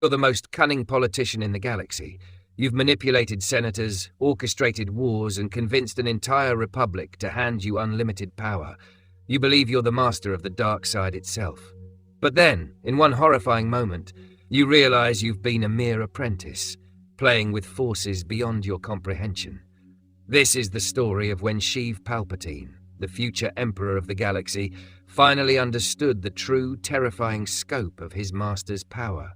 the most cunning politician in the galaxy. You've manipulated senators, orchestrated wars, and convinced an entire republic to hand you unlimited power. You believe you're the master of the dark side itself. But then, in one horrifying moment, you realize you've been a mere apprentice, playing with forces beyond your comprehension. This is the story of when Sheev Palpatine, the future emperor of the galaxy, finally understood the true, terrifying scope of his master's power.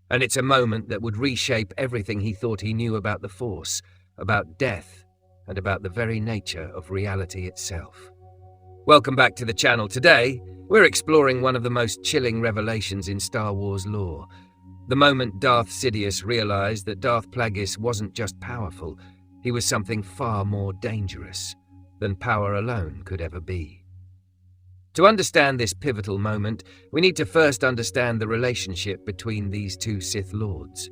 And it's a moment that would reshape everything he thought he knew about the Force, about death, and about the very nature of reality itself. Welcome back to the channel. Today, we're exploring one of the most chilling revelations in Star Wars lore. The moment Darth Sidious realized that Darth Plagueis wasn't just powerful, he was something far more dangerous than power alone could ever be. To understand this pivotal moment, we need to first understand the relationship between these two Sith Lords.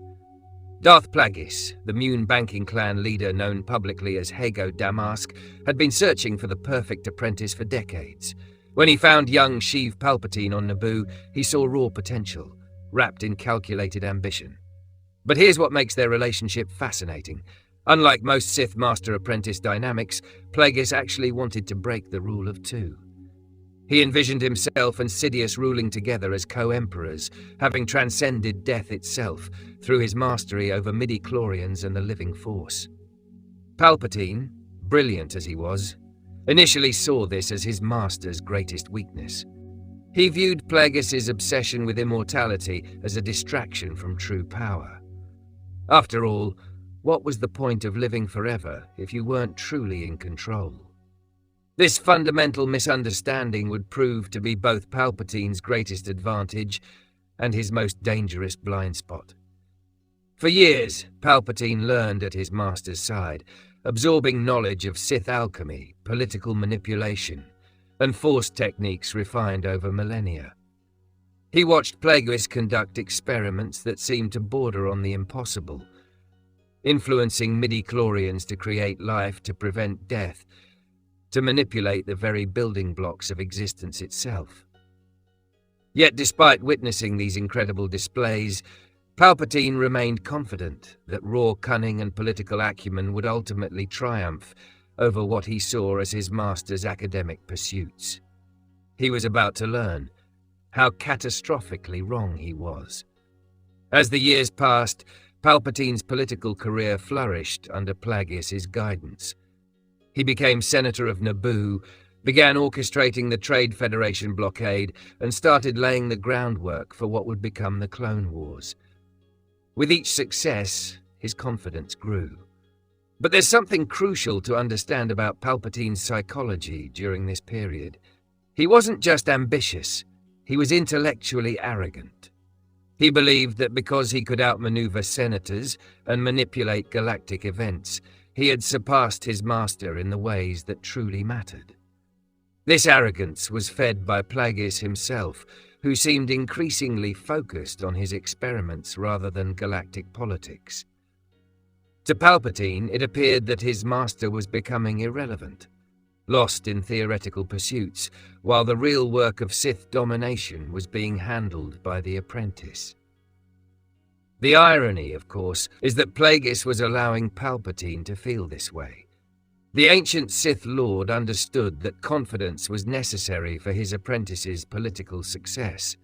Darth Plagueis, the Mune banking clan leader known publicly as Hago Damask, had been searching for the perfect apprentice for decades. When he found young Sheev Palpatine on Naboo, he saw raw potential, wrapped in calculated ambition. But here's what makes their relationship fascinating. Unlike most Sith master-apprentice dynamics, Plagueis actually wanted to break the rule of two. He envisioned himself and Sidious ruling together as co-emperors, having transcended death itself through his mastery over midi-chlorians and the living force. Palpatine, brilliant as he was, initially saw this as his master's greatest weakness. He viewed Plagueis' obsession with immortality as a distraction from true power. After all, what was the point of living forever if you weren't truly in control? This fundamental misunderstanding would prove to be both Palpatine's greatest advantage and his most dangerous blind spot. For years, Palpatine learned at his master's side, absorbing knowledge of Sith alchemy, political manipulation, and Force techniques refined over millennia. He watched Plagueis conduct experiments that seemed to border on the impossible, influencing midi-chlorians to create life to prevent death, to manipulate the very building blocks of existence itself. Yet despite witnessing these incredible displays, Palpatine remained confident that raw cunning and political acumen would ultimately triumph over what he saw as his master's academic pursuits. He was about to learn how catastrophically wrong he was. As the years passed, Palpatine's political career flourished under Plagueis' guidance. He became Senator of Naboo, began orchestrating the Trade Federation blockade, and started laying the groundwork for what would become the Clone Wars. With each success, his confidence grew. But there's something crucial to understand about Palpatine's psychology during this period. He wasn't just ambitious, he was intellectually arrogant. He believed that because he could outmaneuver senators and manipulate galactic events, he had surpassed his master in the ways that truly mattered. This arrogance was fed by Plagueis himself, who seemed increasingly focused on his experiments rather than galactic politics. To Palpatine, it appeared that his master was becoming irrelevant, lost in theoretical pursuits, while the real work of Sith domination was being handled by the apprentice. The irony, of course, is that Plagueis was allowing Palpatine to feel this way. The ancient Sith Lord understood that confidence was necessary for his apprentice's political success,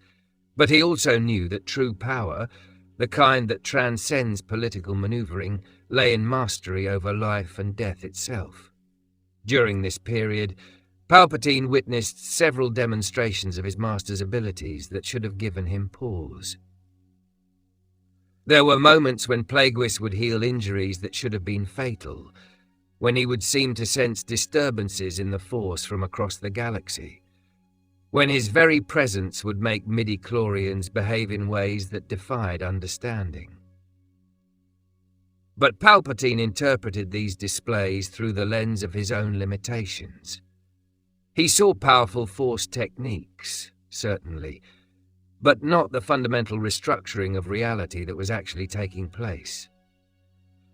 but he also knew that true power, the kind that transcends political maneuvering, lay in mastery over life and death itself. During this period, Palpatine witnessed several demonstrations of his master's abilities that should have given him pause. There were moments when Plagueis would heal injuries that should have been fatal, when he would seem to sense disturbances in the Force from across the galaxy, when his very presence would make midi-chlorians behave in ways that defied understanding. But Palpatine interpreted these displays through the lens of his own limitations. He saw powerful Force techniques, certainly, but not the fundamental restructuring of reality that was actually taking place.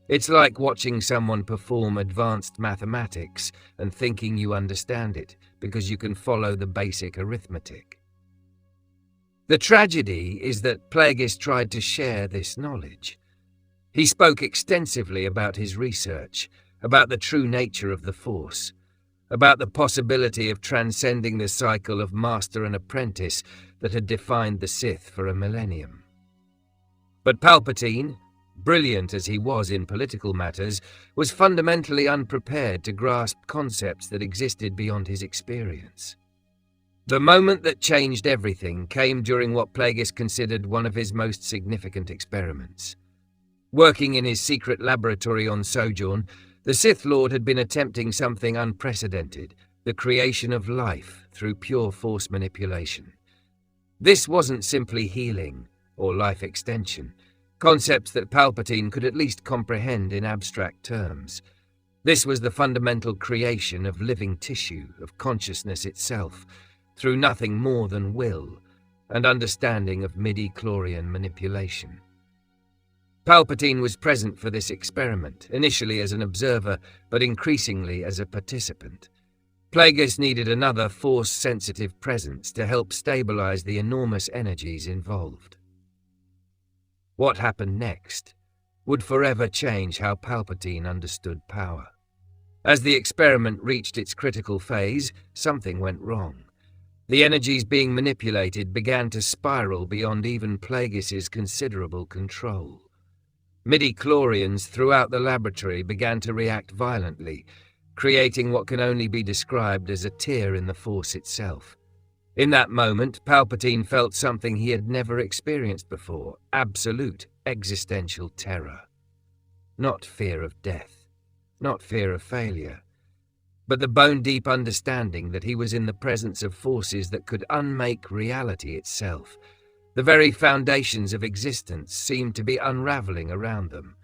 It's like watching someone perform advanced mathematics and thinking you understand it because you can follow the basic arithmetic. The tragedy is that Plagueis tried to share this knowledge. He spoke extensively about his research, about the true nature of the Force, about the possibility of transcending the cycle of master and apprentice that had defined the Sith for a millennium. But Palpatine, brilliant as he was in political matters, was fundamentally unprepared to grasp concepts that existed beyond his experience. The moment that changed everything came during what Plagueis considered one of his most significant experiments. Working in his secret laboratory on Sojourn, the Sith Lord had been attempting something unprecedented, the creation of life through pure Force manipulation. This wasn't simply healing or life extension, concepts that Palpatine could at least comprehend in abstract terms. This was the fundamental creation of living tissue, of consciousness itself, through nothing more than will and understanding of midi-chlorian manipulation. Palpatine was present for this experiment, initially as an observer, but increasingly as a participant. Plagueis needed another Force-sensitive presence to help stabilize the enormous energies involved. What happened next would forever change how Palpatine understood power. As the experiment reached its critical phase, something went wrong. The energies being manipulated began to spiral beyond even Plagueis's considerable control. Midi-chlorians throughout the laboratory began to react violently, creating what can only be described as a tear in the Force itself. In that moment, Palpatine felt something he had never experienced before, absolute existential terror. Not fear of death, not fear of failure, but the bone-deep understanding that he was in the presence of forces that could unmake reality itself. The very foundations of existence seemed to be unraveling around them.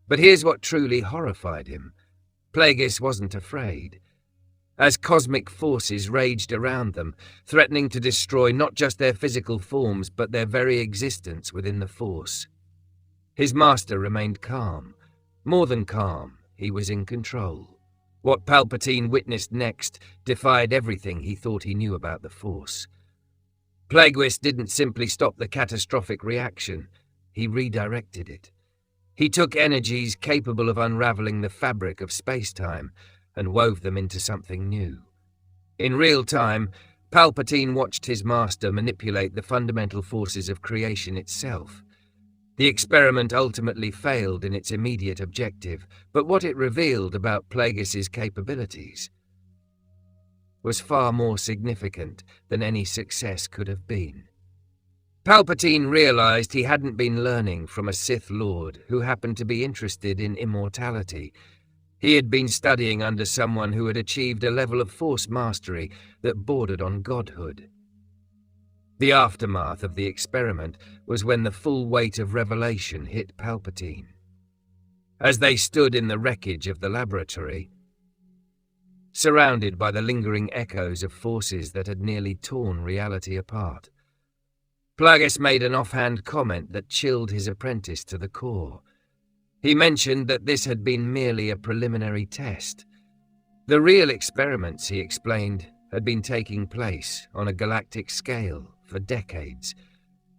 But here's what truly horrified him. Plagueis wasn't afraid. As cosmic forces raged around them, threatening to destroy not just their physical forms but their very existence within the Force, his master remained calm. More than calm, he was in control. What Palpatine witnessed next defied everything he thought he knew about the Force. Plagueis didn't simply stop the catastrophic reaction, he redirected it. He took energies capable of unraveling the fabric of space-time and wove them into something new. In real time, Palpatine watched his master manipulate the fundamental forces of creation itself. The experiment ultimately failed in its immediate objective, but what it revealed about Plagueis's capabilities was far more significant than any success could have been. Palpatine realized he hadn't been learning from a Sith Lord who happened to be interested in immortality. He had been studying under someone who had achieved a level of Force mastery that bordered on godhood. The aftermath of the experiment was when the full weight of revelation hit Palpatine. As they stood in the wreckage of the laboratory, surrounded by the lingering echoes of forces that had nearly torn reality apart, Plagueis made an offhand comment that chilled his apprentice to the core. He mentioned that this had been merely a preliminary test. The real experiments, he explained, had been taking place on a galactic scale for decades.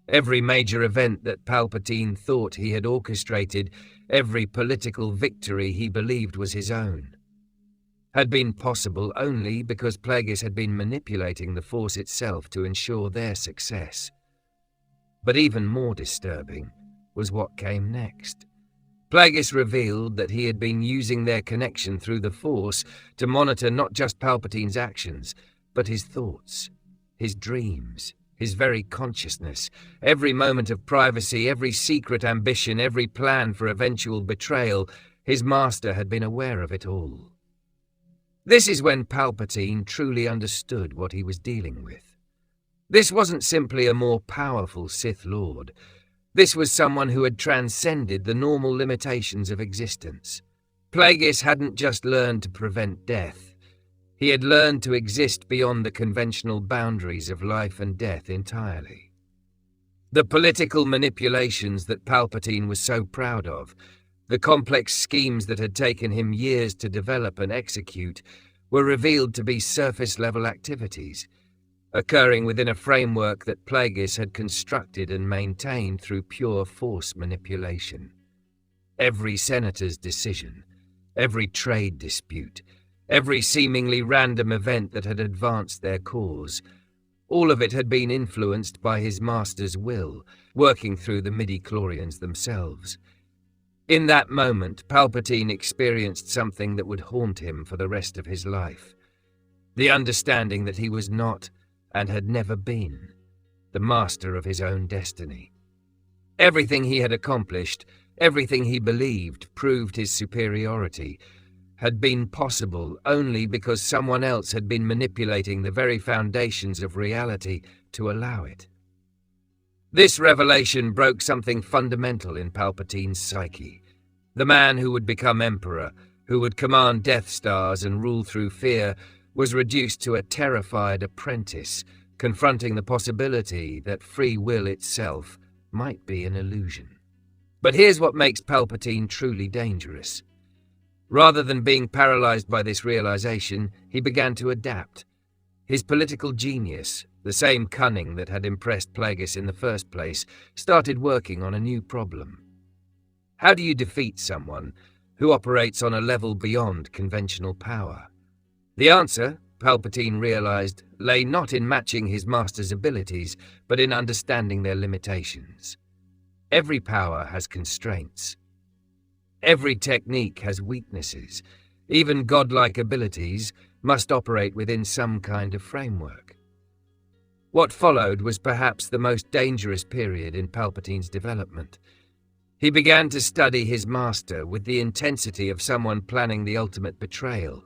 Every major event that Palpatine thought he had orchestrated, every political victory he believed was his own, had been possible only because Plagueis had been manipulating the Force itself to ensure their success. But even more disturbing was what came next. Plagueis revealed that he had been using their connection through the Force to monitor not just Palpatine's actions, but his thoughts, his dreams, his very consciousness. Every moment of privacy, every secret ambition, every plan for eventual betrayal, his master had been aware of it all. This is when Palpatine truly understood what he was dealing with. This wasn't simply a more powerful Sith Lord. This was someone who had transcended the normal limitations of existence. Plagueis hadn't just learned to prevent death. He had learned to exist beyond the conventional boundaries of life and death entirely. The political manipulations that Palpatine was so proud of, the complex schemes that had taken him years to develop and execute, were revealed to be surface-level activities. occurring within a framework that Plagueis had constructed and maintained through pure force manipulation. Every senator's decision, every trade dispute, every seemingly random event that had advanced their cause, all of it had been influenced by his master's will, working through the midi-chlorians themselves. In that moment, Palpatine experienced something that would haunt him for the rest of his life. The understanding that he was not, and had never been, the master of his own destiny. Everything he had accomplished, everything he believed proved his superiority, had been possible only because someone else had been manipulating the very foundations of reality to allow it. This revelation broke something fundamental in Palpatine's psyche. The man who would become Emperor, who would command Death Stars and rule through fear, was reduced to a terrified apprentice, confronting the possibility that free will itself might be an illusion. But here's what makes Palpatine truly dangerous. Rather than being paralyzed by this realization, he began to adapt. His political genius, the same cunning that had impressed Plagueis in the first place, started working on a new problem. How do you defeat someone who operates on a level beyond conventional power? The answer, Palpatine realized, lay not in matching his master's abilities, but in understanding their limitations. Every power has constraints. Every technique has weaknesses. Even godlike abilities must operate within some kind of framework. What followed was perhaps the most dangerous period in Palpatine's development. He began to study his master with the intensity of someone planning the ultimate betrayal,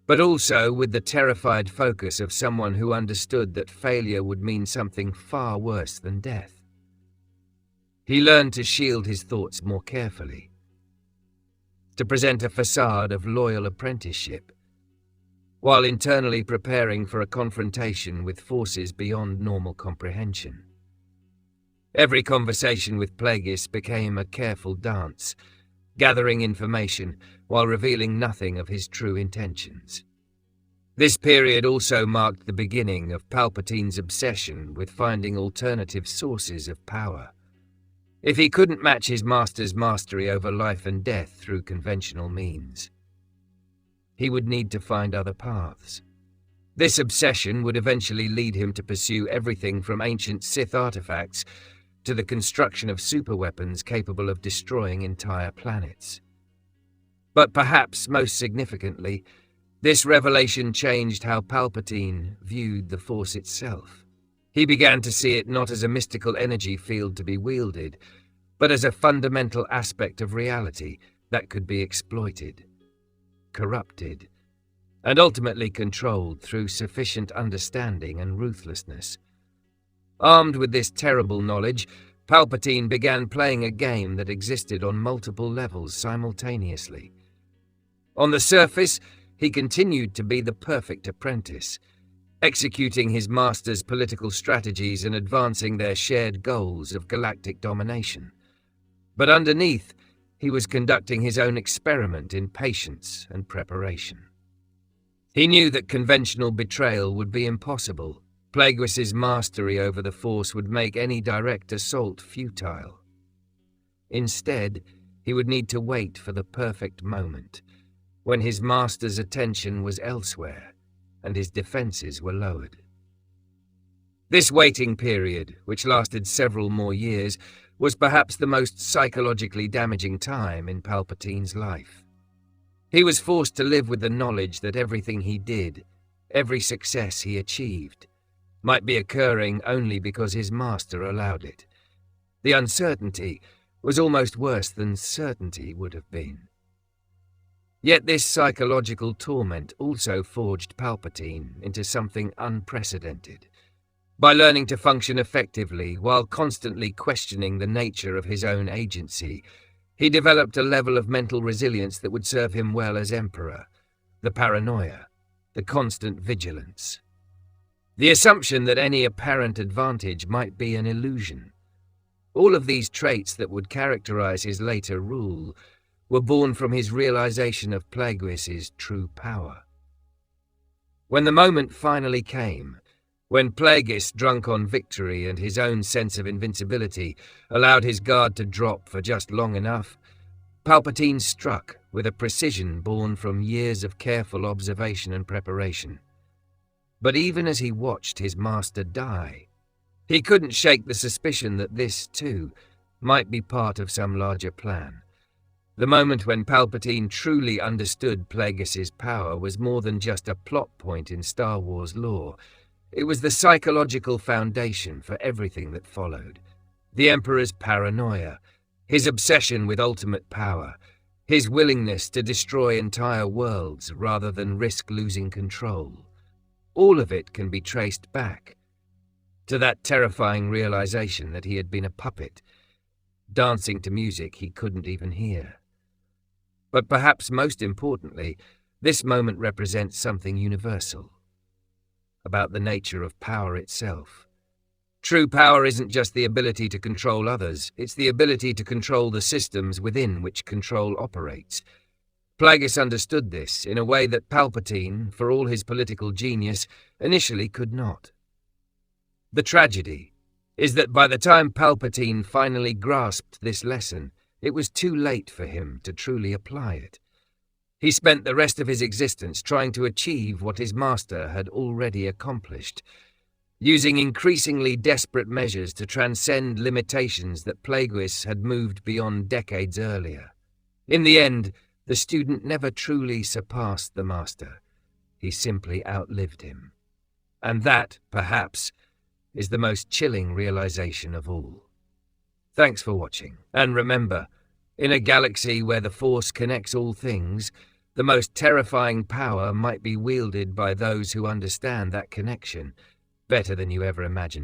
but also with the terrified focus of someone who understood that failure would mean something far worse than death. He learned to shield his thoughts more carefully, to present a facade of loyal apprenticeship, while internally preparing for a confrontation with forces beyond normal comprehension. Every conversation with Plagueis became a careful dance, gathering information while revealing nothing of his true intentions. This period also marked the beginning of Palpatine's obsession with finding alternative sources of power. If he couldn't match his master's mastery over life and death through conventional means, he would need to find other paths. This obsession would eventually lead him to pursue everything from ancient Sith artifacts to the construction of superweapons capable of destroying entire planets. But perhaps most significantly, this revelation changed how Palpatine viewed the Force itself. He began to see it not as a mystical energy field to be wielded, but as a fundamental aspect of reality that could be exploited, corrupted, and ultimately controlled through sufficient understanding and ruthlessness. Armed with this terrible knowledge, Palpatine began playing a game that existed on multiple levels simultaneously. On the surface, he continued to be the perfect apprentice, executing his master's political strategies and advancing their shared goals of galactic domination. But underneath, he was conducting his own experiment in patience and preparation. He knew that conventional betrayal would be impossible. Plagueis' mastery over the Force would make any direct assault futile. Instead, he would need to wait for the perfect moment, when his master's attention was elsewhere and his defenses were lowered. This waiting period, which lasted several more years, was perhaps the most psychologically damaging time in Palpatine's life. He was forced to live with the knowledge that everything he did, every success he achieved, might be occurring only because his master allowed it. The uncertainty was almost worse than certainty would have been. Yet this psychological torment also forged Palpatine into something unprecedented. By learning to function effectively while constantly questioning the nature of his own agency, he developed a level of mental resilience that would serve him well as Emperor: the paranoia, the constant vigilance, the assumption that any apparent advantage might be an illusion. All of these traits that would characterize his later rule were born from his realization of Plagueis' true power. When the moment finally came, When Plagueis, drunk on victory and his own sense of invincibility, allowed his guard to drop for just long enough, Palpatine struck with a precision born from years of careful observation and preparation. But even as he watched his master die, he couldn't shake the suspicion that this, too, might be part of some larger plan. The moment when Palpatine truly understood Plagueis' power was more than just a plot point in Star Wars lore. It was the psychological foundation for everything that followed. The Emperor's paranoia, his obsession with ultimate power, his willingness to destroy entire worlds rather than risk losing control. All of it can be traced back to that terrifying realization that he had been a puppet, dancing to music he couldn't even hear. But perhaps most importantly, this moment represents something universal about the nature of power itself. True power isn't just the ability to control others, it's the ability to control the systems within which control operates. Plagueis understood this in a way that Palpatine, for all his political genius, initially could not. The tragedy is that by the time Palpatine finally grasped this lesson, it was too late for him to truly apply it. He spent the rest of his existence trying to achieve what his master had already accomplished, using increasingly desperate measures to transcend limitations that Plagueis had moved beyond decades earlier. In the end, the student never truly surpassed the master. He simply outlived him. And that, perhaps, is the most chilling realization of all. Thanks for watching, and remember, in a galaxy where the Force connects all things, the most terrifying power might be wielded by those who understand that connection better than you ever imagined.